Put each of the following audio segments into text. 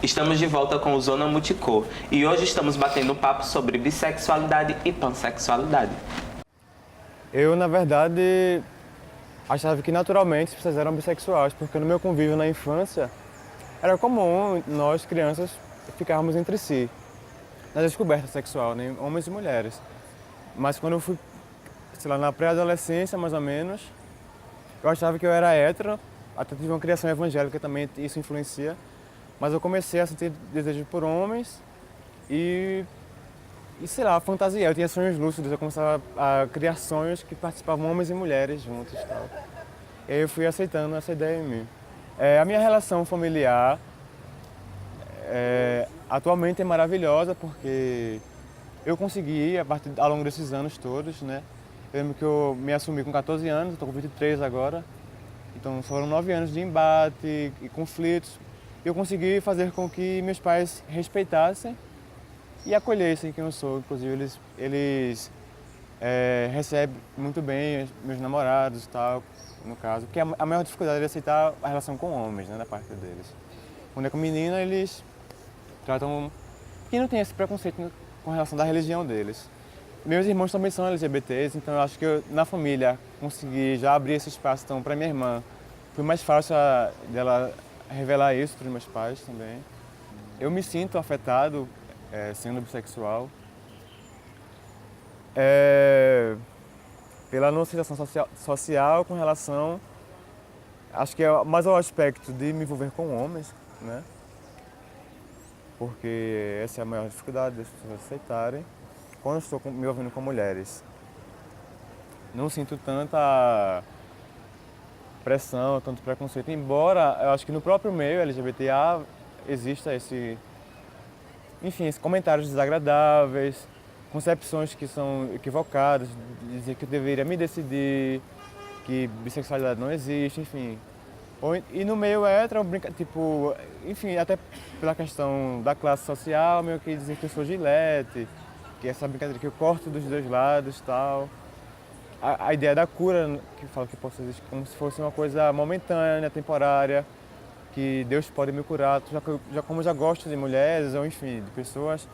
Estamos de volta com o Zona Multicor e hoje estamos batendo um papo sobre bissexualidade e pansexualidade. Eu, na verdade, achava que naturalmente as pessoas eram bissexuais, porque no meu convívio na infância era comum nós, crianças, ficarmos entre si, na descoberta sexual, né? Homens e mulheres. Mas quando eu fui, sei lá, na pré-adolescência, mais ou menos, eu achava que eu era hétero, até tive uma criação evangélica também, isso influencia. Mas eu comecei a sentir desejo por homens e sei lá, fantasia. Eu tinha sonhos lúcidos, eu começava a criar sonhos que participavam homens e mulheres juntos e tal. E aí eu fui aceitando essa ideia em mim. A minha relação familiar atualmente é maravilhosa porque eu consegui, ao longo desses anos todos, né? Eu lembro que eu me assumi com 14 anos, estou com 23 agora. Então foram 9 anos de embate e conflitos. Eu consegui fazer com que meus pais respeitassem e acolhessem quem eu sou. Inclusive, eles recebem muito bem meus namorados e tal, no caso. Porque a maior dificuldade é aceitar a relação com homens, né, da parte deles. Quando é com menina, eles tratam... E não tem esse preconceito com relação da religião deles. Meus irmãos também são LGBTs, então eu acho que eu, na família, consegui já abrir esse espaço. Então, para minha irmã, foi mais fácil dela revelar isso para os meus pais também. Eu me sinto afetado sendo bissexual pela não aceitação social com relação, acho que é mais ao aspecto de me envolver com homens, né? Porque essa é a maior dificuldade das pessoas aceitarem. Quando eu estou me envolvendo com mulheres, não sinto tanta pressão, tanto preconceito, embora eu acho que no próprio meio LGBTA exista esses comentários desagradáveis, concepções que são equivocadas, dizer que eu deveria me decidir, que bissexualidade não existe, enfim. E no meio hétero, tipo, enfim, até pela questão da classe social, meio que dizer que eu sou gilete, que essa brincadeira que eu corto dos dois lados e tal. A ideia da cura, que fala que possa existir como se fosse uma coisa momentânea, temporária, que Deus pode me curar, como eu já gosto de mulheres, ou enfim, de pessoas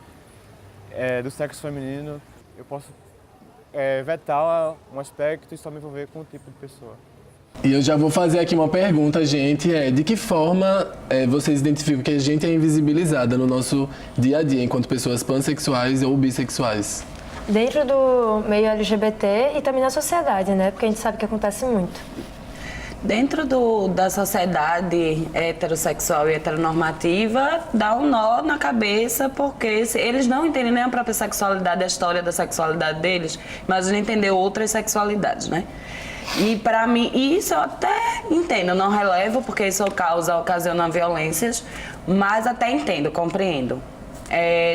do sexo feminino, eu posso vetar um aspecto e só me envolver com um tipo de pessoa. E eu já vou fazer aqui uma pergunta, gente, de que forma vocês identificam que a gente é invisibilizada no nosso dia a dia, enquanto pessoas pansexuais ou bissexuais? Dentro do meio LGBT e também na sociedade, né? Porque a gente sabe que acontece muito. Dentro da sociedade heterossexual e heteronormativa, dá um nó na cabeça, porque eles não entendem nem a própria sexualidade, a história da sexualidade deles, mas entender outras sexualidades, né? E para mim, isso eu até entendo, não relevo, porque isso ocasiona violências, mas até entendo, compreendo.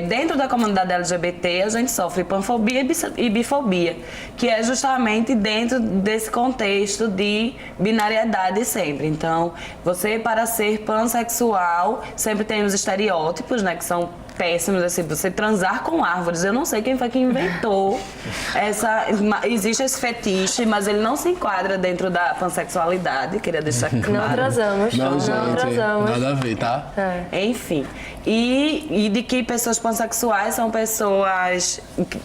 Dentro da comunidade LGBT, a gente sofre panfobia e bifobia, que é justamente dentro desse contexto de binariedade sempre. Então, para ser pansexual, sempre tem os estereótipos, né, que são péssimos, assim, você transar com árvores. Eu não sei quem foi que inventou existe esse fetiche, mas ele não se enquadra dentro da pansexualidade, queria deixar claro. Não transamos, Não, gente, não transamos. nada a ver, tá? Enfim, e de que pessoas pansexuais são pessoas,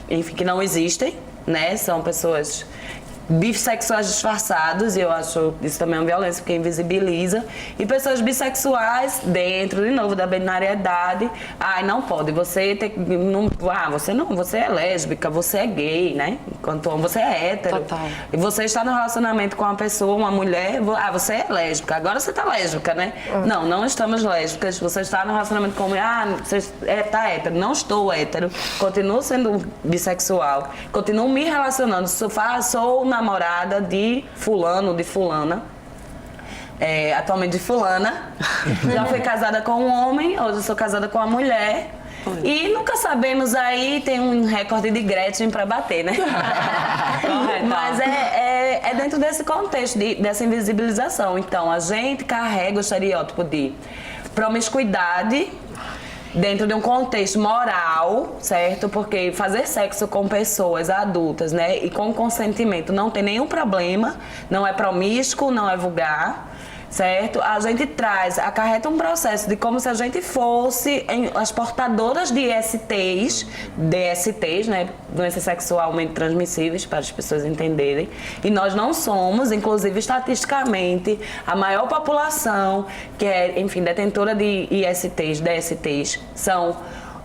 enfim, que não existem, né? São pessoas bissexuais disfarçados, e eu acho isso também é uma violência, porque invisibiliza. E pessoas bissexuais dentro, de novo, da binariedade. Não pode, você você é lésbica, você é gay, né? Enquanto você é hétero. Total. E você está no relacionamento com uma pessoa, uma mulher, você é lésbica, agora você está lésbica, né? Não estamos lésbicas, você está no relacionamento com você está hétero, não estou hétero, continuo sendo bissexual, continuo me relacionando, sou namorada de fulano, de fulana, atualmente de fulana, já fui casada com um homem, hoje sou casada com uma mulher. E nunca sabemos aí, tem um recorde de Gretchen para bater, né? Mas é dentro desse contexto, dessa invisibilização. Então, a gente carrega o estereótipo de promiscuidade dentro de um contexto moral, certo? Porque fazer sexo com pessoas adultas, né, e com consentimento não tem nenhum problema, não é promíscuo, não é vulgar. certo? A gente acarreta um processo de como se a gente fosse as portadoras de DSTs, né? Doenças sexualmente transmissíveis, para as pessoas entenderem. E nós não somos, inclusive estatisticamente, a maior população que é, enfim, detentora de DSTs, são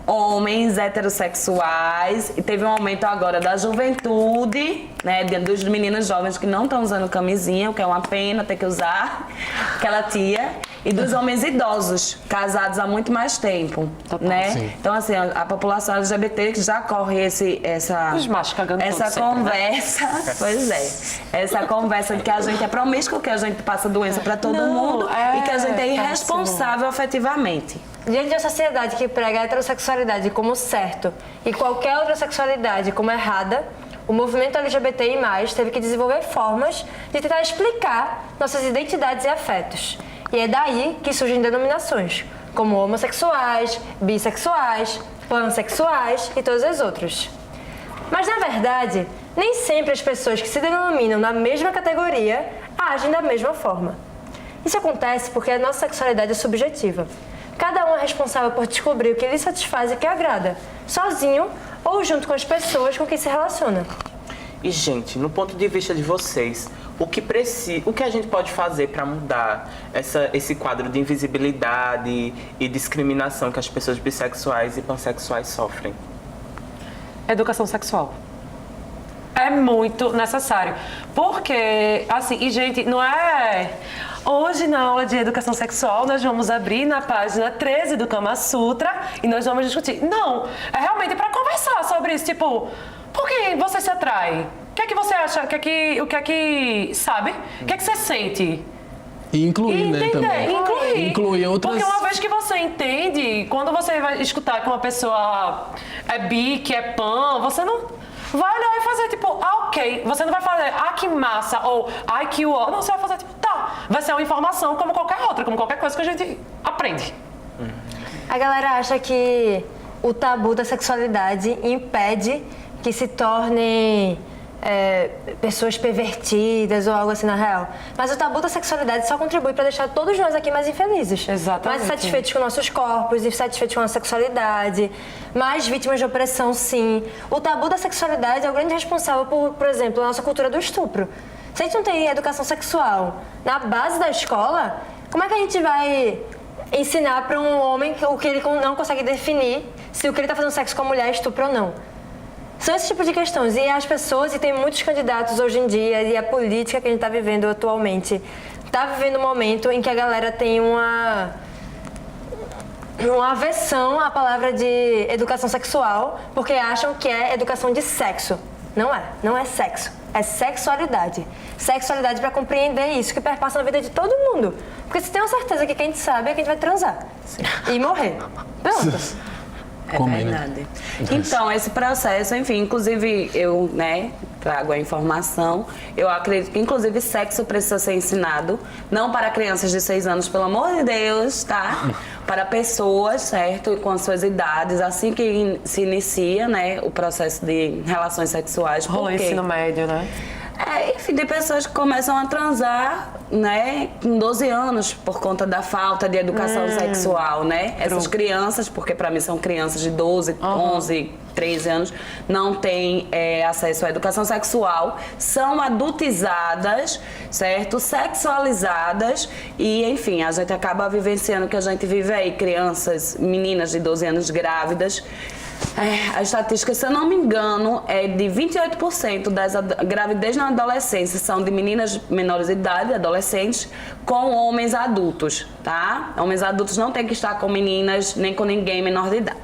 homens heterossexuais, e teve um aumento agora da juventude, né, dos meninos jovens que não estão usando camisinha, o que é uma pena ter que usar, aquela tia, e dos homens idosos, casados há muito mais tempo, né? Sim. Então, assim, a população LGBT que já corre essa conversa, pois é, essa conversa de que a gente é promíscuo, que a gente passa doença para todo mundo e que a gente é irresponsável afetivamente. Diante de uma sociedade que prega a heterossexualidade como certo e qualquer outra sexualidade como errada, o movimento LGBTI+, teve que desenvolver formas de tentar explicar nossas identidades e afetos. E é daí que surgem denominações, como homossexuais, bissexuais, pansexuais e todas as outras. Mas, na verdade, nem sempre as pessoas que se denominam na mesma categoria agem da mesma forma. Isso acontece porque a nossa sexualidade é subjetiva. Cada um é responsável por descobrir o que lhe satisfaz e que agrada, sozinho ou junto com as pessoas com quem se relaciona. E, gente, no ponto de vista de vocês, o que a gente pode fazer para mudar esse quadro de invisibilidade e discriminação que as pessoas bissexuais e pansexuais sofrem? Educação sexual. É muito necessário. Porque, assim, e gente, não é... Hoje, na aula de educação sexual, nós vamos abrir na página 13 do Kama Sutra e nós vamos discutir. Não, é realmente para conversar sobre isso, tipo, por que você se atrai? O que é que você acha? O que é que sabe? O que é que você sente? E incluir, né, também. Incluir outras... Porque uma vez que você entende, quando você vai escutar que uma pessoa é bi, que é pan, você não... vai olhar e fazer tipo, ok. Você não vai fazer, que massa, ou que uó. Não, você vai fazer tipo, tá. Vai ser uma informação como qualquer outra, como qualquer coisa que a gente aprende. A galera acha que o tabu da sexualidade impede que se tornem pessoas pervertidas ou algo assim na real. Mas o tabu da sexualidade só contribui para deixar todos nós aqui mais infelizes. Exatamente. Mais insatisfeitos com nossos corpos, insatisfeitos com a sexualidade, mais vítimas de opressão, sim. O tabu da sexualidade é o grande responsável por exemplo, a nossa cultura do estupro. Se a gente não tem educação sexual na base da escola, como é que a gente vai ensinar para um homem o que ele não consegue definir se o que ele está fazendo sexo com a mulher é estupro ou não? São esse tipo de questões. E as pessoas, e tem muitos candidatos hoje em dia, e a política que a gente está vivendo atualmente, está vivendo um momento em que a galera tem uma aversão à palavra de educação sexual, porque acham que é educação de sexo. Não é sexo. É sexualidade. Sexualidade para compreender isso que perpassa na vida de todo mundo. Porque você tem uma certeza que quem te sabe é que a gente vai transar. E morrer. Pronto. É verdade. Então, esse processo, enfim, inclusive eu, trago a informação. Eu acredito que, inclusive, sexo precisa ser ensinado, não para crianças de 6 anos, pelo amor de Deus, tá? Para pessoas, certo? E com as suas idades, assim que se inicia, o processo de relações sexuais. Rolou ensino médio, né? Enfim, tem pessoas que começam a transar, com 12 anos, por conta da falta de educação sexual, Essas crianças, porque para mim são crianças de 12, 11, 13 anos, não têm acesso à educação sexual, são adultizadas, certo? Sexualizadas e, enfim, a gente acaba vivenciando o que a gente vive aí, crianças, meninas de 12 anos grávidas. A estatística, se eu não me engano, é de 28% das gravidez na adolescência são de meninas menores de idade, adolescentes, com homens adultos, tá? Homens adultos não tem que estar com meninas nem com ninguém menor de idade.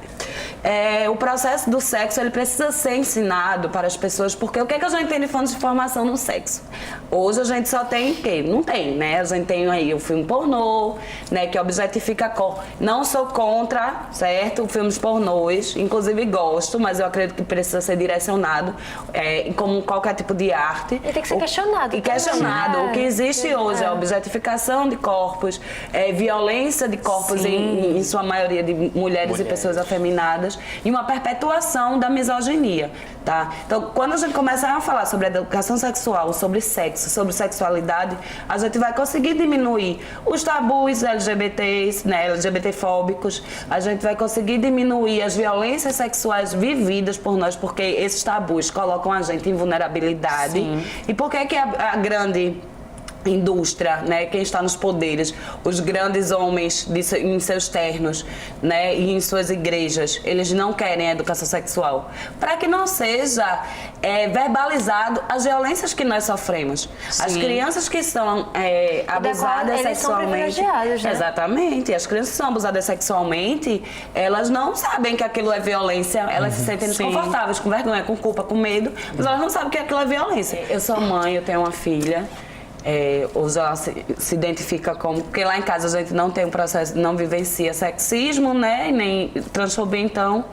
O processo do sexo, ele precisa ser ensinado para as pessoas, porque o que é que a gente tem de fonte de informação no sexo? Hoje a gente só tem o quê? Não tem, A gente tem aí o filme pornô, que objetifica a cor. Não sou contra, certo? Filmes pornôs, inclusive gosto, mas eu acredito que precisa ser direcionado, como qualquer tipo de arte. E tem que ser questionado. E questionado. O que existe hoje é a objetificação de corpos, violência de corpos, em sua maioria de mulheres e pessoas afeminadas, e uma perpetuação da misoginia. tá? Então, quando a gente começar a falar sobre educação sexual, sobre sexo, sobre sexualidade, a gente vai conseguir diminuir os tabus LGBTs, né, LGBTfóbicos, a gente vai conseguir diminuir as violências sexuais vividas por nós, porque esses tabus colocam a gente em vulnerabilidade. Sim. E por que a grande indústria, né, quem está nos poderes, os grandes homens em seus ternos, né, e em suas igrejas, eles não querem a educação sexual, para que não seja verbalizado as violências que nós sofremos. Sim. As crianças que são abusadas eles são sexualmente, privilegiados, né? Exatamente, as crianças que são abusadas sexualmente, elas não sabem que aquilo é violência, elas se sentem Sim. desconfortáveis, com vergonha, com culpa, com medo, mas elas não sabem que aquilo é violência. Eu sou mãe, eu tenho uma filha. Hoje ela se identifica como... Porque lá em casa a gente não tem um processo, não vivencia sexismo, né? Nem transfobia, então...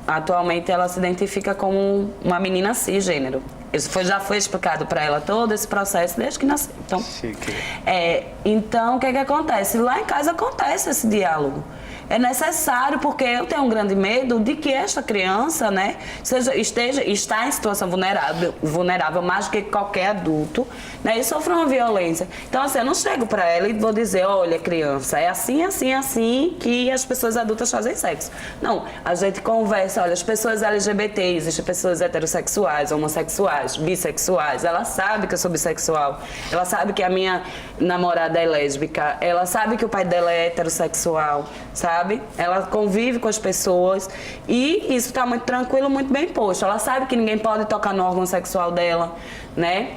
Atualmente ela se identifica como uma menina cisgênero. Isso já foi explicado para ela todo esse processo desde que nasceu. Então, Chique. então, o que acontece? Lá em casa acontece esse diálogo. É necessário, porque eu tenho um grande medo de que esta criança, né, está em situação vulnerável mais do que qualquer adulto, né, e sofra uma violência. Então, assim, eu não chego para ela e vou dizer, olha, criança, é assim, assim, assim que as pessoas adultas fazem sexo. Não, a gente conversa, olha, as pessoas LGBT, existem pessoas heterossexuais, homossexuais, bissexuais, ela sabe que eu sou bissexual, ela sabe que a minha namorada é lésbica, ela sabe que o pai dela é heterossexual, sabe? Ela convive com as pessoas e isso está muito tranquilo, muito bem posto. Ela sabe que ninguém pode tocar no órgão sexual dela, né?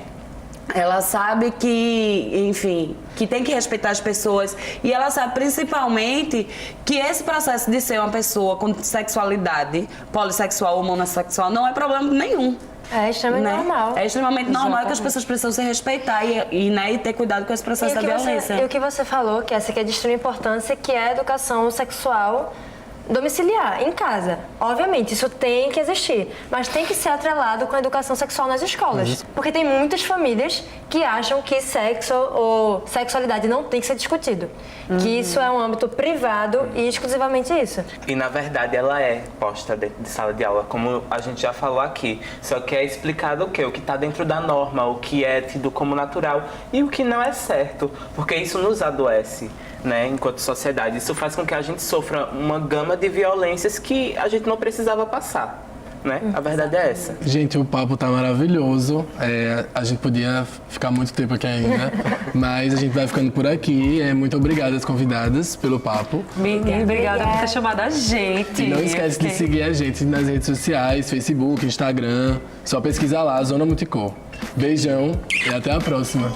Ela sabe que, enfim, que tem que respeitar as pessoas e ela sabe principalmente que esse processo de ser uma pessoa com sexualidade polissexual ou monossexual não é problema nenhum. É extremamente Né? normal. É extremamente normal que as pessoas precisam se respeitar e ter cuidado com esse processo da violência. E o que você falou, que essa aqui é de extrema importância, que é a educação sexual domiciliar, em casa. Obviamente, isso tem que existir, mas tem que ser atrelado com a educação sexual nas escolas. Porque tem muitas famílias que acham que sexo ou sexualidade não tem que ser discutido. Que isso é um âmbito privado e exclusivamente isso. E na verdade ela é posta dentro de sala de aula, como a gente já falou aqui. Só que é explicado o quê? O que está dentro da norma, o que é tido como natural e o que não é certo. Porque isso nos adoece, né, enquanto sociedade. Isso faz com que a gente sofra uma gama de violências que a gente não precisava passar. Né? A verdade é essa. Gente, o papo tá maravilhoso. A gente podia ficar muito tempo aqui ainda, mas a gente vai ficando por aqui. Muito obrigada às convidadas pelo papo. Obrigada por ter chamado a gente. E não esquece de seguir a gente nas redes sociais, Facebook, Instagram. Só pesquisa lá, Zona Multicor. Beijão e até a próxima.